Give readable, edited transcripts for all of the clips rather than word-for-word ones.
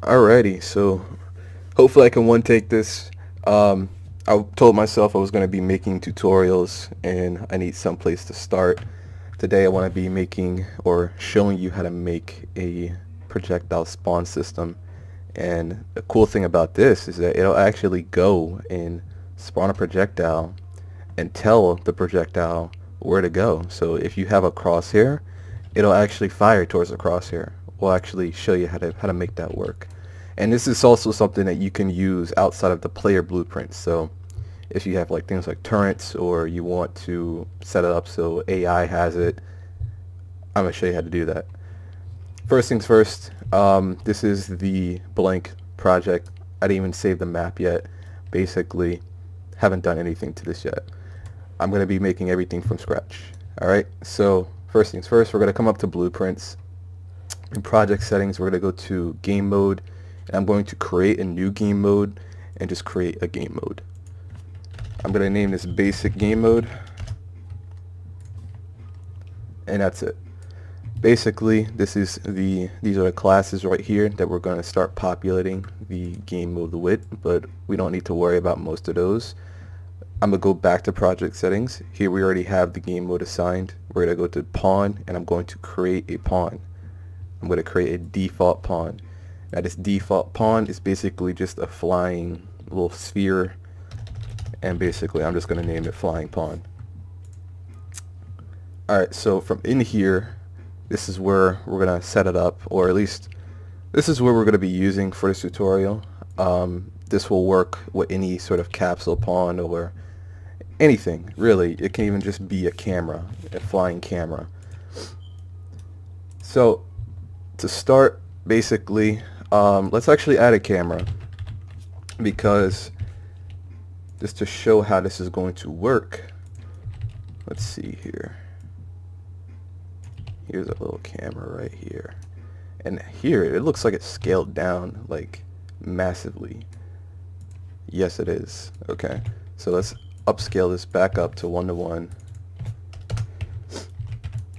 Alrighty, so hopefully I can one take this. I told myself I was going to be making tutorials and I need some place to start. Today I want to be making or showing you how to make a projectile spawn system. And the cool thing about this is that it'll actually go and spawn a projectile and tell the projectile where to go. So if you have a crosshair, it'll actually fire towards the crosshair. We'll actually show you how to make that work. And this is also something that you can use outside of the player blueprint. So if you have like things like turrets or you want to set it up so AI has it, I'm going to show you how to do that. First things first, this is the blank project. I didn't even save the map yet. Basically, haven't done anything to this yet. I'm going to be making everything from scratch. Alright, so first things first, we're going to come up to blueprints. In project settings, we're going to go to game mode, and I'm going to create a new game mode and just create a game mode. I'm going to name this basic game mode, and that's it. Basically, these are the classes right here that we're going to start populating the game mode with, but we don't need to worry about most of those. I'm going to go back to project settings. Here we already have the game mode assigned. We're going to go to pawn, and I'm going to create a pawn. I'm going to create a default pawn. Now this default pawn is basically just a flying little sphere, and basically I'm just going to name it flying pawn. Alright, so from in here, this is where we're going to set it up, or at least this is where we're going to be using for this tutorial. This will work with any sort of capsule pawn or anything, really. It can even just be a camera, a flying camera. So to start, basically, let's actually add a camera, because just to show how this is going to work, let's see here. Here's a little camera right here, and here it looks like it's scaled down like massively. Yes, it is. Okay, so let's upscale this back up to 1:1,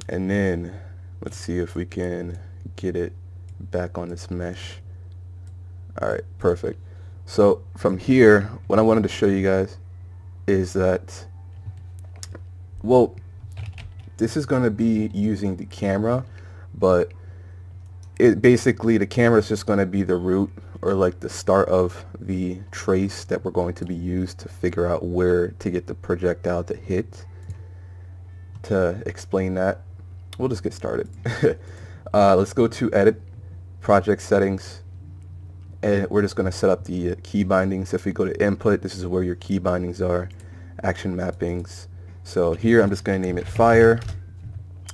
and then let's see if we can get it back on this mesh. Alright, perfect. So from here, what I wanted to show you guys is that, well, this is going to be using the camera, but it basically, the camera is just going to be the root, or like the start of the trace that we're going to be used to figure out where to get the projectile to hit. To explain that, we'll just get started. Let's go to edit, project settings, and we're just going to set up the key bindings. If we go to input, this is where your key bindings are, action mappings. So here I'm just going to name it fire.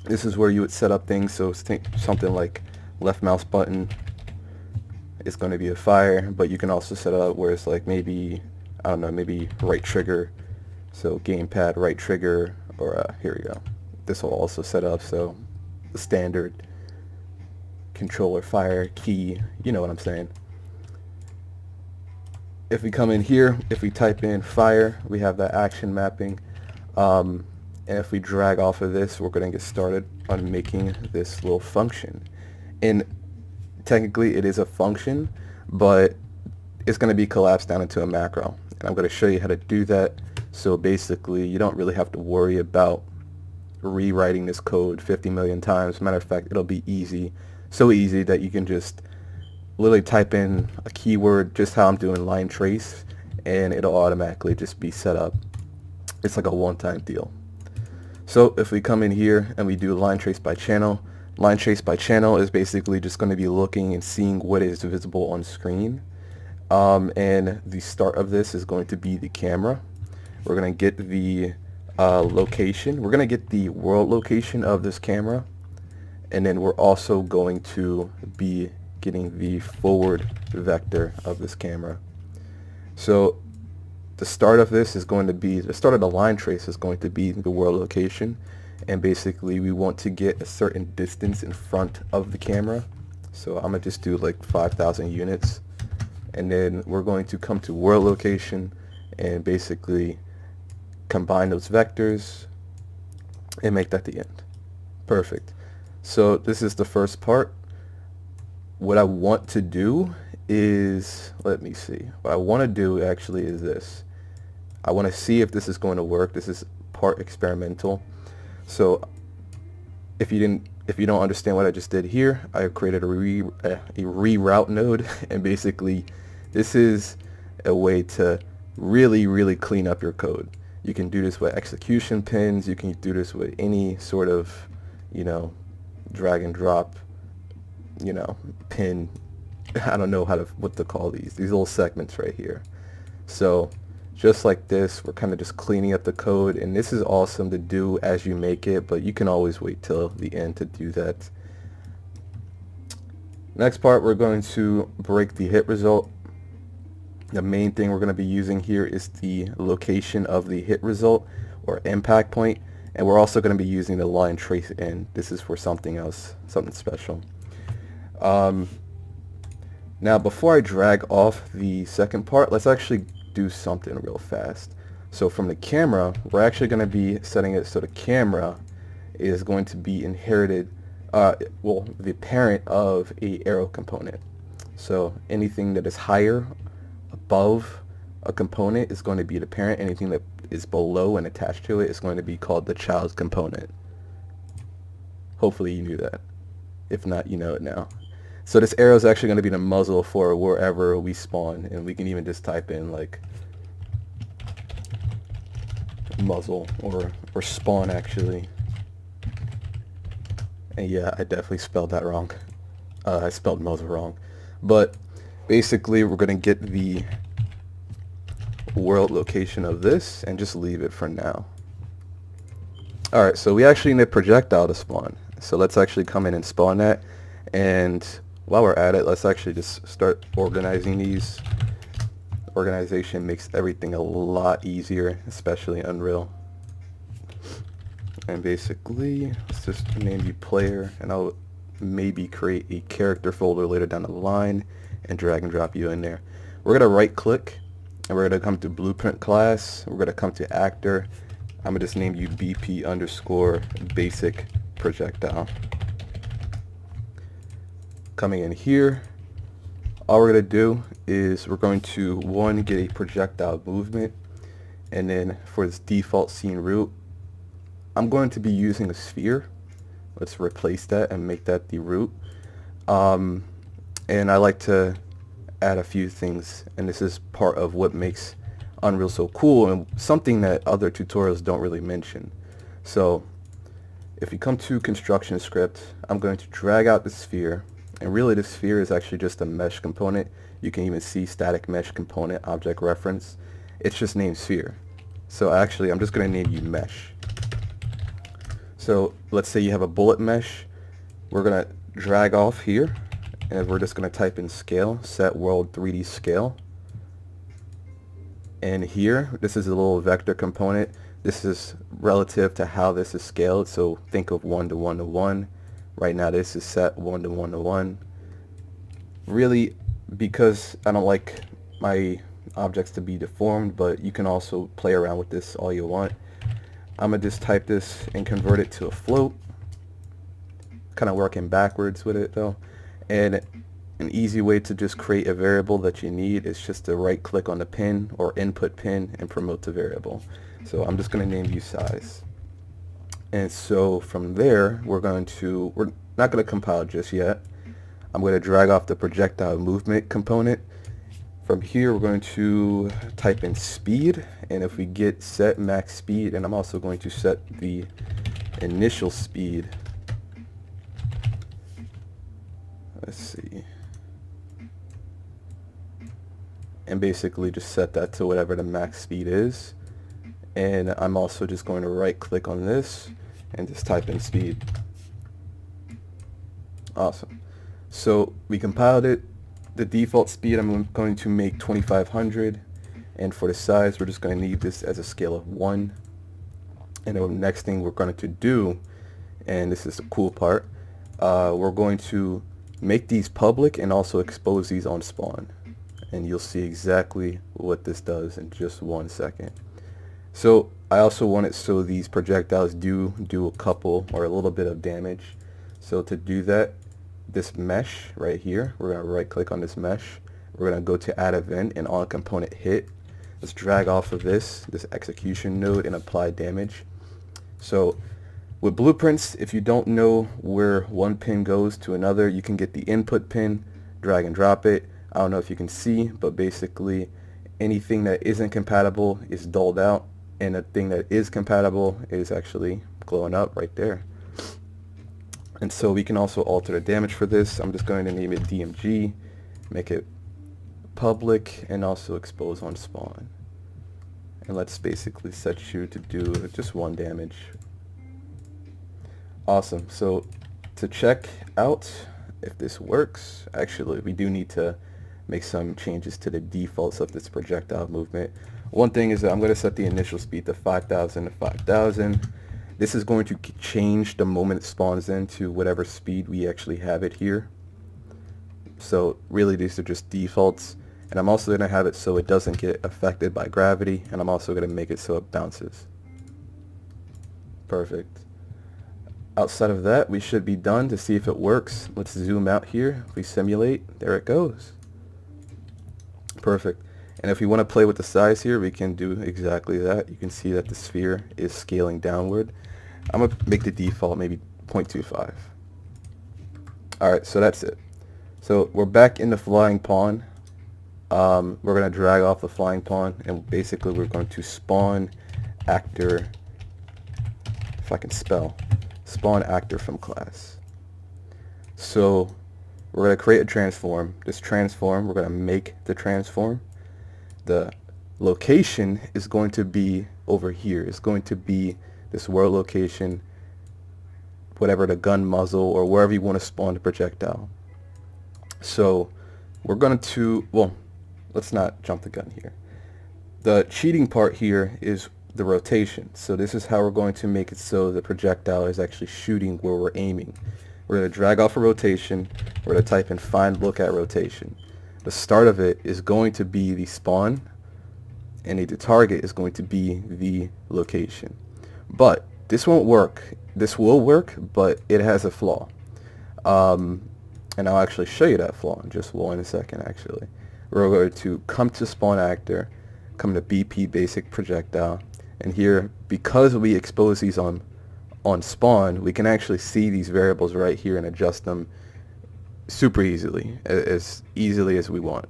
This is where you would set up things, so something like left mouse button is going to be a fire, but you can also set it up where it's like maybe, I don't know, maybe right trigger. So gamepad right trigger, or here we go. This will also set up so the standard controller fire key, you know what I'm saying. If we come in here, if we type in fire, we have that action mapping. And if we drag off of this, we're going to get started on making this little function. And technically it is a function, but it's going to be collapsed down into a macro. And I'm going to show you how to do that. So basically you don't really have to worry about rewriting this code 50 million times. Matter of fact, it'll be easy. So easy that you can just literally type in a keyword, just how I'm doing line trace, and it'll automatically just be set up. It's like a one-time deal. So if we come in here and we do line trace by channel is basically just going to be looking and seeing what is visible on screen. And the start of this is going to be the camera. We're going to get the location. We're going to get the world location of this camera. And then we're also going to be getting the forward vector of this camera. So the start of this is going to be, the start of the line trace is going to be the world location, and basically we want to get a certain distance in front of the camera. So I'm going to just do like 5,000 units, and then we're going to come to world location and basically combine those vectors and make that the end. Perfect. So this is the first part. What I want to do is, let me see. What I want to do actually is this. I want to see if this is going to work. This is part experimental. So if you don't understand what I just did here, I created a reroute node, and basically this is a way to really clean up your code. You can do this with execution pins. You can do this with any sort of, drag and drop, pin. I don't know what to call these little segments right here. So just like this, we're kind of just cleaning up the code, and this is awesome to do as you make it, but you can always wait till the end to do that. Next part, we're going to break the hit result. The main thing we're going to be using here is the location of the hit result, or impact point, and we're also going to be using the line trace in. This is for something else, something special. Now before I drag off the second part, let's actually do something real fast. So from the camera, we're actually going to be setting it so the camera is going to be inherited, the parent of a arrow component. So anything that is higher above a component is going to be the parent. Anything that is below and attached to it is going to be called the child component. Hopefully you knew that. If not, you know it now. So this arrow is actually going to be the muzzle for wherever we spawn, and we can even just type in like muzzle or spawn actually. And yeah, I definitely spelled that wrong. I spelled muzzle wrong. But basically we're going to get the world location of this and just leave it for now. Alright, so we actually need a projectile to spawn. So let's actually come in and spawn that. And while we're at it, let's actually just start organizing these. Organization makes everything a lot easier, especially in Unreal. And basically, let's just name you player, and I'll maybe create a character folder later down the line and drag and drop you in there. We're going to right click, and we're going to come to blueprint class. We're going to come to actor. I'm going to just name you BP underscore basic projectile. Coming in here, all we're going to do is we're going to, one, get a projectile movement, and then for this default scene root, I'm going to be using a sphere. Let's replace that and make that the root. And I like to add a few things, and this is part of what makes Unreal so cool and something that other tutorials don't really mention. So if you come to construction script, I'm going to drag out the sphere. And really the sphere is actually just a mesh component. You can even see static mesh component object reference. It's just named sphere. So actually I'm just going to name you mesh. So let's say you have a bullet mesh. We're going to drag off here, and we're just going to type in scale, set world 3D scale. And here, this is a little vector component. This is relative to how this is scaled. So think of 1 to 1 to 1. Right now this is set 1 to 1 to 1. Really, because I don't like my objects to be deformed, but you can also play around with this all you want. I'm going to just type this and convert it to a float. Kind of working backwards with it though. And an easy way to just create a variable that you need is just to right click on the pin or input pin and promote the variable. So I'm just going to name you size. And so from there, we're not going to compile just yet. I'm going to drag off the projectile movement component. From here, we're going to type in speed, and if we get set max speed, and I'm also going to set the initial speed. Let's see. And basically just set that to whatever the max speed is. And I'm also just going to right click on this and just type in speed. Awesome. So we compiled it. The default speed I'm going to make 2500, and for the size we're just going to need this as a scale of 1. And the next thing we're going to do, and this is the cool part, we're going to make these public and also expose these on spawn, and you'll see exactly what this does in just 1 second. So I also want it so these projectiles do a couple or a little bit of damage. So to do that, this mesh right here, we're going to right click on this mesh, we're going to go to add event and on component hit. Let's drag off of this execution node and apply damage. So with blueprints, if you don't know where one pin goes to another, you can get the input pin, drag and drop it. I don't know if you can see, but basically anything that isn't compatible is dulled out, and the thing that is compatible is actually glowing up right there. And so we can also alter the damage for this. I'm just going to name it DMG, make it public, and also expose on spawn. And let's basically set you to do just 1 damage. Awesome. So to check out if this works, actually we do need to make some changes to the defaults of this projectile movement. One thing is that I'm going to set the initial speed to 5,000 to 5,000. This is going to change the moment it spawns into whatever speed we actually have it here. So really these are just defaults, and I'm also going to have it so it doesn't get affected by gravity, and I'm also going to make it so it bounces. Perfect. Outside of that, we should be done. To see if it works, let's zoom out here. If we simulate, there it goes. Perfect. And if we want to play with the size here, we can do exactly that. You can see that the sphere is scaling downward. I'm going to make the default maybe 0.25. Alright, so that's it. So we're back in the flying pawn. We're going to drag off the flying pawn, and basically we're going to spawn actor, if I can spell, spawn actor from class. So we're going to create a transform. This transform, we're going to make the transform. The location is going to be over here. It's going to be this world location, whatever the gun muzzle or wherever you want to spawn the projectile. So we're going to, well, let's not jump the gun here. The cheating part here is the rotation. So this is how we're going to make it so the projectile is actually shooting where we're aiming. We're going to drag off a rotation. We're going to type in find look at rotation. The start of it is going to be the spawn, and the target is going to be the location. But this won't work. This will work, but it has a flaw. And I'll actually show you that flaw in just 1 second actually. We're going to come to spawn actor, come to BP basic projectile, and here, because we expose these on spawn, we can actually see these variables right here and adjust them super easily as we want,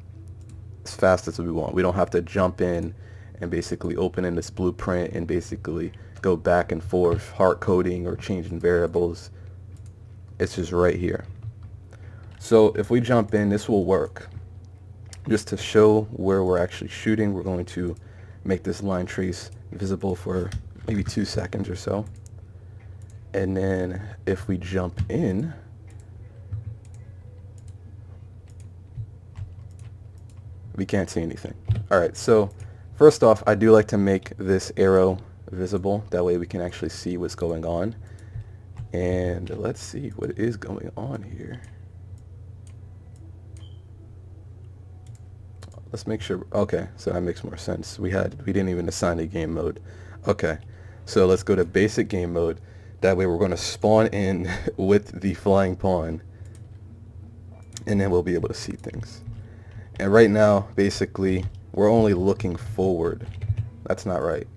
as fast as we want. We don't have to jump in and basically open in this blueprint and basically go back and forth hard coding or changing variables. It's just right here. So if we jump in, this will work. Just to show where we're actually shooting, we're going to make this line trace visible for maybe 2 seconds or so. And then if we jump in, we can't see anything. Alright, so first off, I do like to make this arrow visible. That way we can actually see what's going on. And let's see what is going on here. Let's make sure. Okay, so that makes more sense. We didn't even assign a game mode. Okay, so let's go to basic game mode. That way we're going to spawn in with the flying pawn, and then we'll be able to see things. And right now, basically, we're only looking forward. That's not right.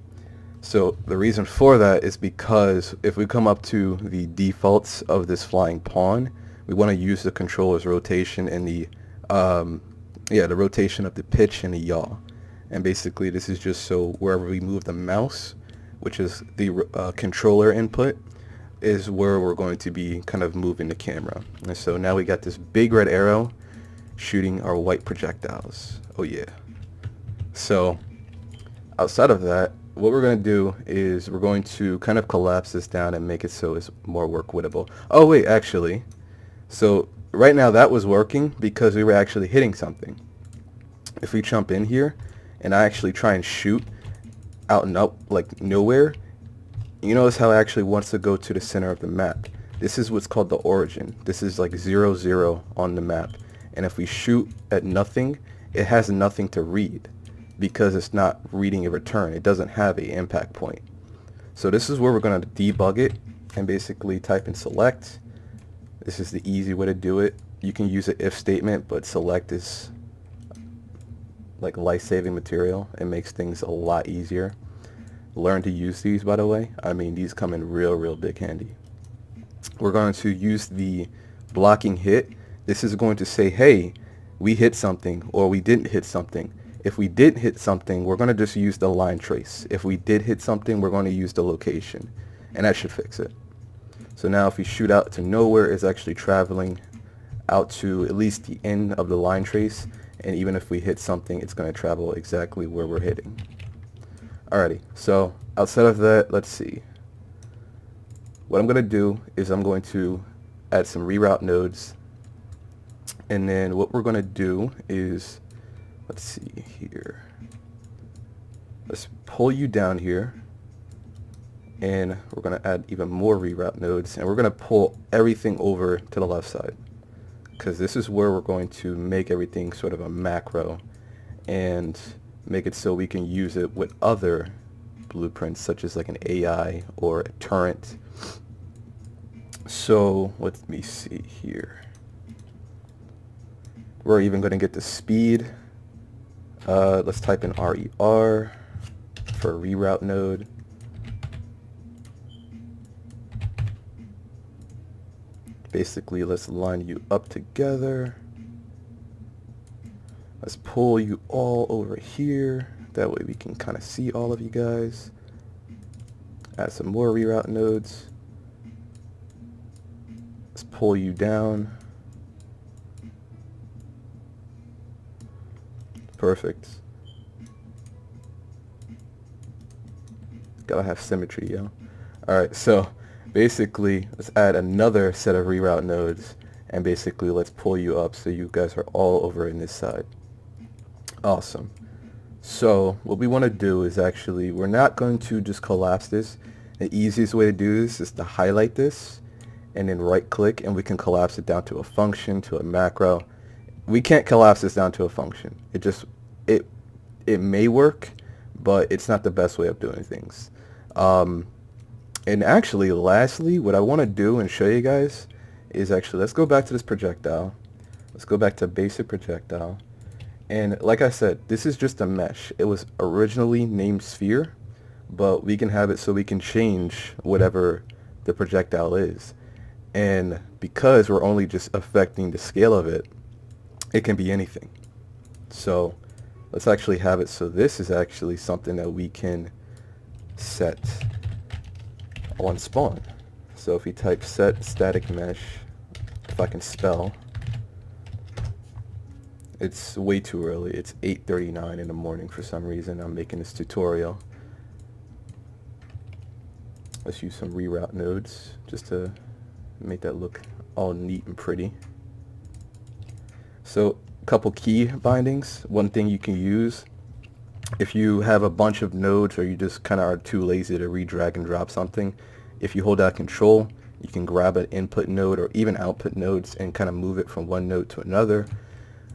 So the reason for that is because if we come up to the defaults of this flying pawn, we want to use the controller's rotation and the rotation of the pitch and the yaw. And basically this is just so wherever we move the mouse, which is the controller input, is where we're going to be kind of moving the camera. And so now we got this big red arrow shooting our white projectiles. Oh yeah. So outside of that, what we're going to do is we're going to kind of collapse this down and make it so it's more work-wittable. Oh wait, actually, so right now that was working because we were actually hitting something. If we jump in here and I actually try and shoot out and up like nowhere, you notice how it actually wants to go to the center of the map. This is what's called the origin. This is like 0, 0 on the map. And if we shoot at nothing, it has nothing to read because it's not reading a return. It doesn't have a impact point. So this is where we're going to debug it and basically type in select. This is the easy way to do it. You can use an if statement, but select is like life-saving material. It makes things a lot easier. Learn to use these, by the way. I mean, these come in real big handy. We're going to use the blocking hit. This is going to say, hey, we hit something or we didn't hit something. If we did hit something, we're going to just use the line trace. If we did hit something, we're going to use the location, and that should fix it. So now if we shoot out to nowhere, it's actually traveling out to at least the end of the line trace, and even if we hit something, it's going to travel exactly where we're hitting. Alrighty, so outside of that, let's see. What I'm going to do is I'm going to add some reroute nodes, and then what we're going to do is, let's see here, let's pull you down here, and we're going to add even more reroute nodes, and we're going to pull everything over to the left side, because this is where we're going to make everything sort of a macro and make it so we can use it with other blueprints such as like an AI or a turret. So let me see here. We're even going to get the speed. Let's type in RER for a reroute node. Basically, let's line you up together. Let's pull you all over here. That way we can kind of see all of you guys. Add some more reroute nodes. Let's pull you down. Perfect. Gotta have symmetry, yo. Alright, so basically, let's add another set of reroute nodes, and basically let's pull you up so you guys are all over in this side. Awesome. So what we want to do is actually, we're not going to just collapse this. The easiest way to do this is to highlight this and then right click, and we can collapse it down to a function, to a macro. We can't collapse this down to a function. It may work, but it's not the best way of doing things. And actually, lastly, what I want to do and show you guys is actually, let's go back to this projectile. Let's go back to basic projectile. And like I said, this is just a mesh. It was originally named sphere, but we can have it so we can change whatever the projectile is. And because we're only just affecting the scale of it, it can be anything. So let's actually have it so this is actually something that we can set on spawn. So if we type set static mesh, if I can spell, it's way too early. It's 8:39 in the morning for some reason. I'm making this tutorial. Let's use some reroute nodes just to make that look all neat and pretty. So a couple key bindings. One thing you can use if you have a bunch of nodes or you just kind of are too lazy to re-drag and drop something, if you hold out control, you can grab an input node or even output nodes and kind of move it from one node to another.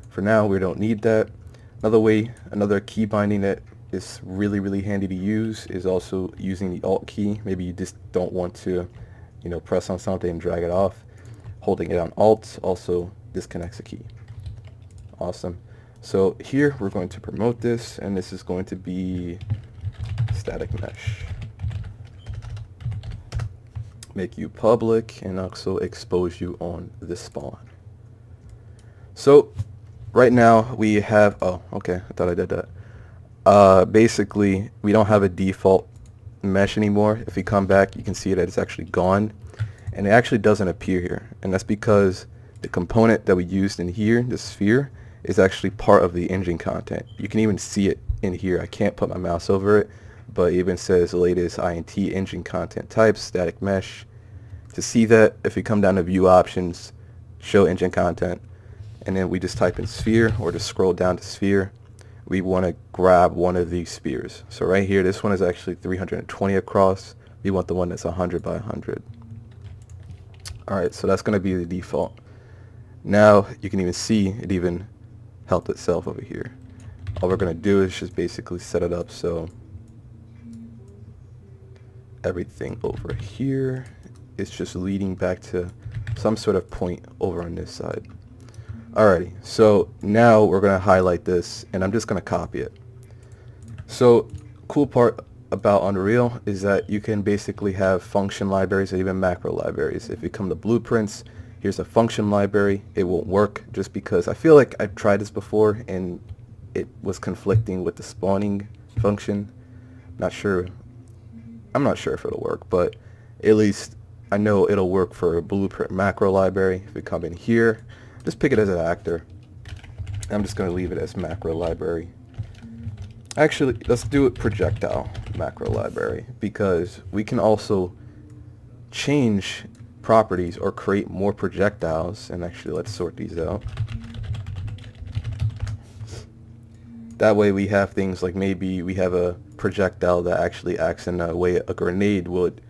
For now, we don't need that. Another key binding that is really handy to use is also using the Alt key. Maybe you just don't want to, press on something and drag it off. Holding it on Alt also disconnects a key. Awesome. So here we're going to promote this, and this is going to be static mesh. Make you public and also expose you on the spawn. So right now we have, oh, okay, I thought I did that. Basically, we don't have a default mesh anymore. If we come back, you can see that it's actually gone, and it actually doesn't appear here, and that's because the component that we used in here, the sphere, is actually part of the engine content. You can even see it in here. I can't put my mouse over it, but it even says latest INT engine content types, static mesh. To see that, if we come down to view options, show engine content, and then we just type in sphere or just scroll down to sphere, we want to grab one of these spheres. So right here, this one is actually 320 across. We want the one that's 100 by 100. Alright, so that's going to be the default. Now you can even see it even helped itself over here. All we're going to do is just basically set it up so everything over here is just leading back to some sort of point over on this side. Alrighty, so now we're going to highlight this, and I'm just going to copy it. So, cool part about Unreal is that you can basically have function libraries or even macro libraries. If you come to blueprints, here's a function library. It won't work just because I feel like I've tried this before and it was conflicting with the spawning function. Not sure. I'm not sure if it'll work, but at least I know it'll work for a blueprint macro library. If we come in here, just pick it as an actor. I'm just going to leave it as macro library. Actually, let's do it projectile macro library, because we can also change properties or create more projectiles. And actually, let's sort these out. That way we have things like maybe we have a projectile that actually acts in a way a grenade would,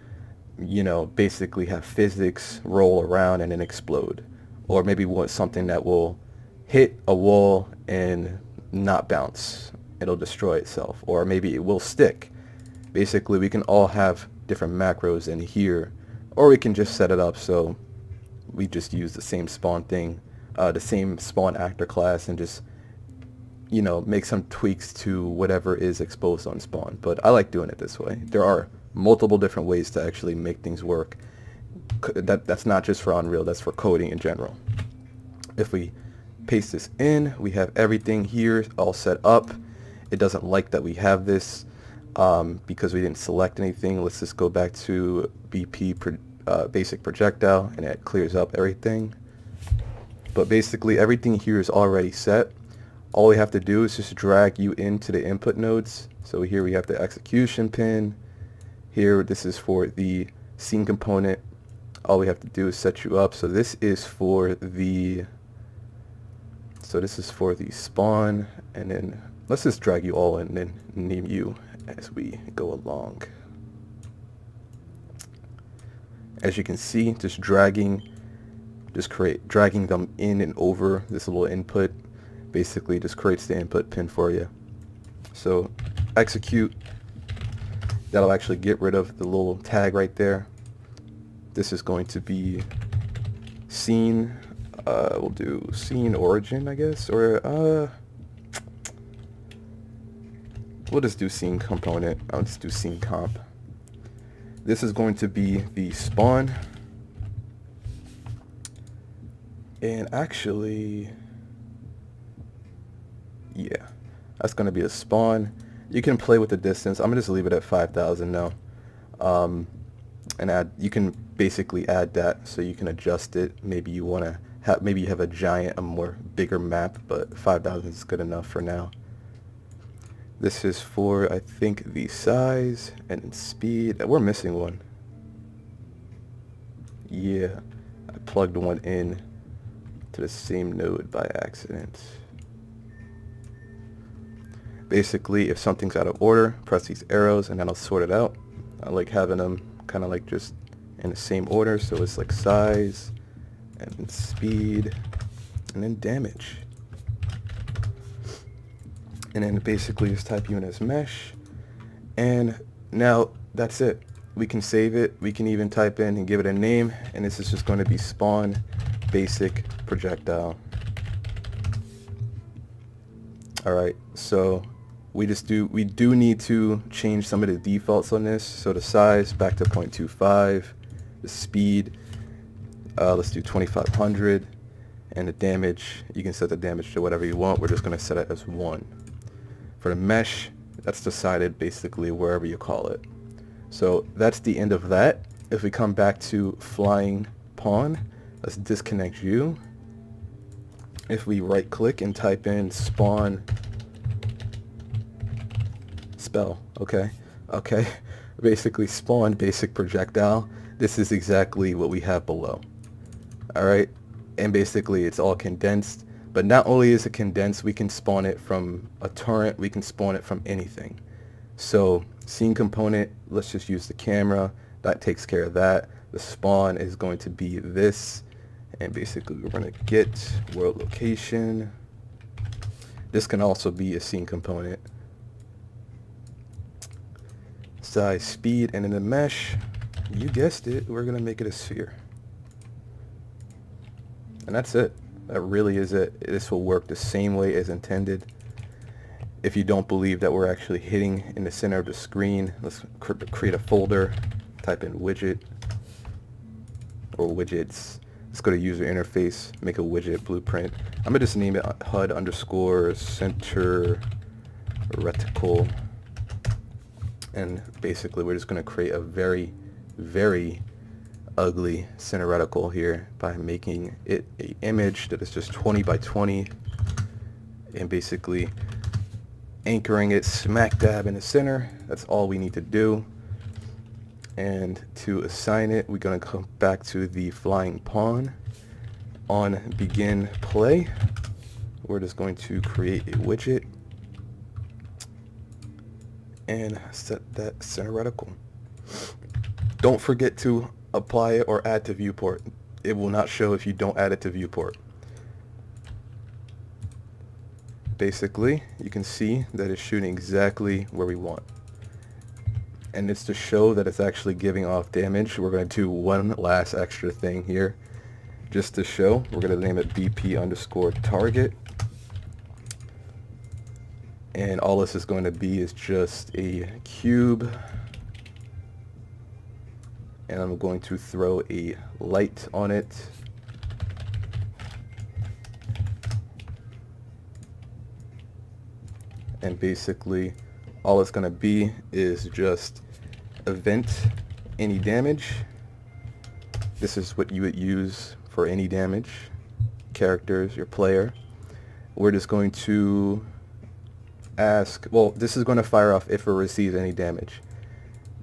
you know, basically have physics roll around and then explode. Or maybe we want something that will hit a wall and not bounce. It'll destroy itself. Or maybe it will stick. Basically, we can all have different macros in here. Or we can just set it up so we just use the same spawn thing, the same spawn actor class, and just, you know, make some tweaks to whatever is exposed on spawn. But I like doing it this way. There are multiple different ways to actually make things work. That's not just for Unreal, that's for coding in general. If we paste this in, we have everything here all set up. It doesn't like that we have this because we didn't select anything. Let's just go back to basic projectile, and it clears up everything. But basically everything here is already set. All we have to do is just drag you into the input nodes. So here we have the execution pin. Here, this is for the scene component. All we have to do is set you up. So this is for the spawn, and then let's just drag you all in and then name you as we go along. As you can see, just dragging them in and over this little input basically just creates the input pin for you. So execute, that'll actually get rid of the little tag right there. This is going to be scene, we'll do scene origin, I guess, or we'll just do scene component. I'll just do scene comp. This is going to be the spawn, and actually, yeah, that's going to be a spawn. You can play with the distance. I'm going to just leave it at 5,000 now. And you can basically add that so you can adjust it. Maybe you want to have, maybe you have a more bigger map, but 5,000 is good enough for now. This is for, I think, the size and speed. We're missing one. Yeah, I plugged one in to the same node by accident. Basically, if something's out of order, press these arrows and that'll sort it out. I like having them kind of like just in the same order, so it's like size and then speed and then damage. And then basically just type you in as mesh, and now that's it. We can save it. We can even type in and give it a name, and this is just going to be spawn basic projectile. Alright, so we do need to change some of the defaults on this. So the size back to 0.25, the speed, let's do 2500, and the damage, you can set the damage to whatever you want. We're just going to set it as 1. For the mesh, that's decided basically wherever you call it. So that's the end of that. If we come back to flying pawn, let's disconnect you. If we right click and type in spawn spell, okay, basically spawn basic projectile, this is exactly what we have below. Alright, and basically it's all condensed. But not only is it condensed, we can spawn it from a torrent, we can spawn it from anything. So scene component, let's just use the camera, that takes care of that. The spawn is going to be this, and basically we're going to get world location. This can also be a scene component. Size, speed, and in the mesh, you guessed it, we're going to make it a sphere. And that's it. That really is it. This will work the same way as intended. If you don't believe that we're actually hitting in the center of the screen, let's create a folder, type in widget or widgets. Let's go to user interface, make a widget blueprint. I'm gonna just name it HUD underscore center reticle. And basically we're just gonna create a very, very ugly center reticle here by making it an image that is just 20 by 20 and basically anchoring it smack dab in the center. That's all we need to do. And to assign it, we're going to come back to the flying pawn. On begin play, we're just going to create a widget and set that center reticle. Don't forget to apply it or add to viewport. It will not show if you don't add it to viewport. Basically, you can see that it's shooting exactly where we want. And it's to show that it's actually giving off damage. We're going to do one last extra thing here. Just to show, we're going to name it BP underscore target. And all this is going to be is just a cube. And I'm going to throw a light on it. And basically all it's going to be is just event any damage. This is what you would use for any damage. Characters, your player. We're just going to ask, well, this is going to fire off if it receives any damage.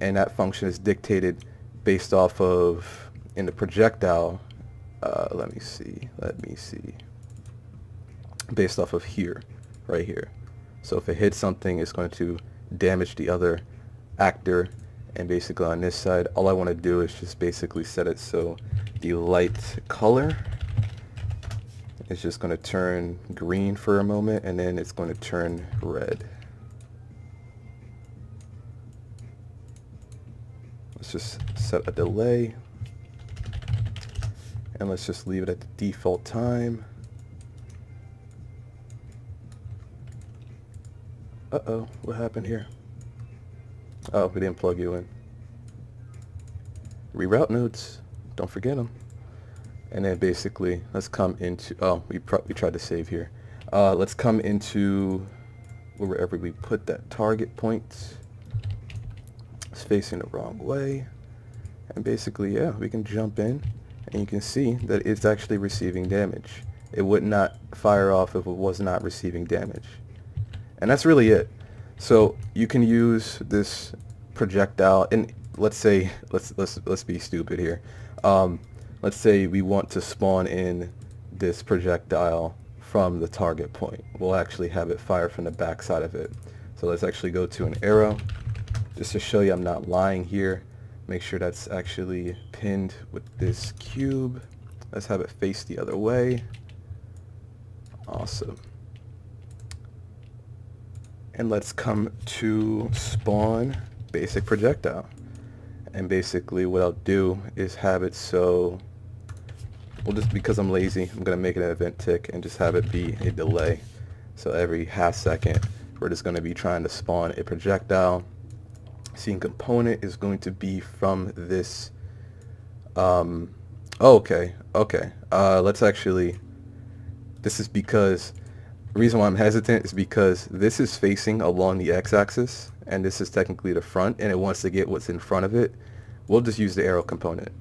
And that function is dictated based off of, in the projectile, let me see, based off of here, right here. So if it hits something, it's going to damage the other actor. And basically on this side, all I want to do is just basically set it so the light color is just going to turn green for a moment, and then it's going to turn red. Let's just set a delay, and let's just leave it at the default time. Uh-oh, what happened here? Oh, we didn't plug you in. Reroute nodes, don't forget them. And then basically, let's come into, oh, we tried to save here. Let's come into wherever we put that target point. It's facing the wrong way. And basically, yeah, we can jump in, and you can see that it's actually receiving damage. It would not fire off if it was not receiving damage. And that's really it. So you can use this projectile, and let's say, let's be stupid here. Let's say we want to spawn in this projectile from the target point. We'll actually have it fire from the back side of it. So let's actually go to an arrow, just to show you I'm not lying here. Make sure that's actually pinned with this cube. Let's have it face the other way. Awesome. And let's come to spawn basic projectile. And basically what I'll do is have it so, well, just because I'm lazy, I'm going to make it an event tick and just have it be a delay. So every half second, we're just going to be trying to spawn a projectile. Scene component is going to be from this, okay. Let's actually, this is because, the reason why I'm hesitant is because this is facing along the x-axis, and this is technically the front, and it wants to get what's in front of it. We'll just use the arrow component.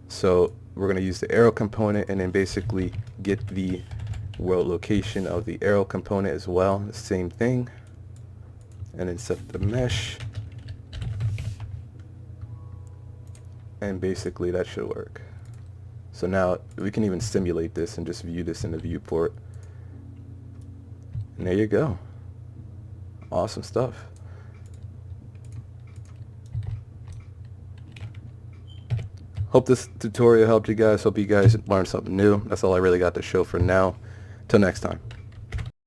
So we're going to use the arrow component and then basically get the world location of the arrow component as well. The same thing. And then set the mesh. And basically that should work. So now we can even simulate this and just view this in the viewport. And there you go. Awesome stuff. Hope this tutorial helped you guys. Hope you guys learned something new. That's all I really got to show for now. Till next time.